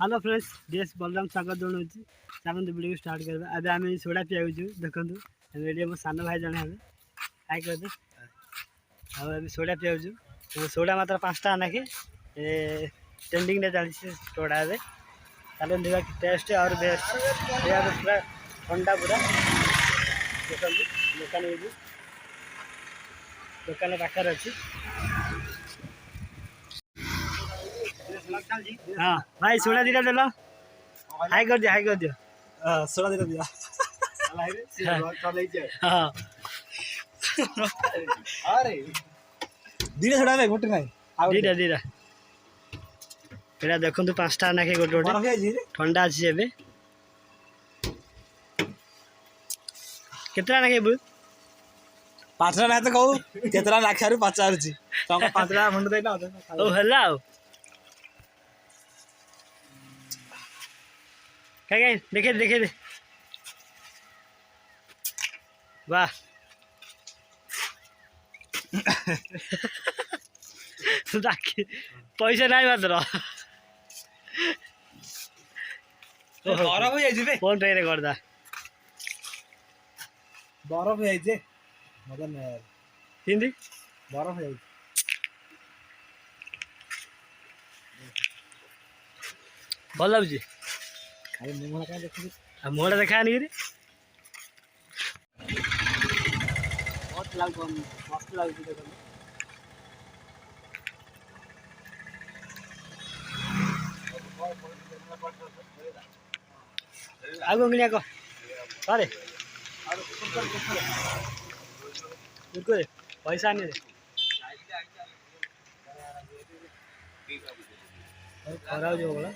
hello friends DS Balram स्वागत जनाऊँ चलते video start करवा अब आम सोडा पियाऊँ देखो वीडियो मो सान भाई जन हे हाई कर सोडा पियाऊँ सोडा मात्र 5 टाँग नाखे ट्रेंडिंग चलती सोडा ए चलो देखा टेस्ट और बेस्ट पूरा ठंडा पूरा देखो दुकान पाखे अच्छी हाँ भाई सोडा दीटा देल हाई कर दियो हाई कर दियो सोडा दीटा दिया हाँ अरे दीटा सोडा भाई गोटे नहीं दीटा दीटा एटा देखो 5 टाँग नाखे गोटे गोटे ठंडा अच्छी एबे केतरा नाखे 5 टाँग ना तो कहू केतरा नाखे पचारुची टंका 5 टाँग खंड देला ओ हला क्या देखे देखे दे वाह पैसा नहीं मात्र बरफ हो जाइए फोन पे करदा बरफ हो जाइए मजा नहीं यार हिंदी बरफ हो जाइए भल लगुच अरे मुँह क्या देखिए मुहटा देखा नहीं बहुत लागू मस्त लगुच देख आगो अंगनी आगो अरे बिल्कुल पैसा नहीं खरा जो बोला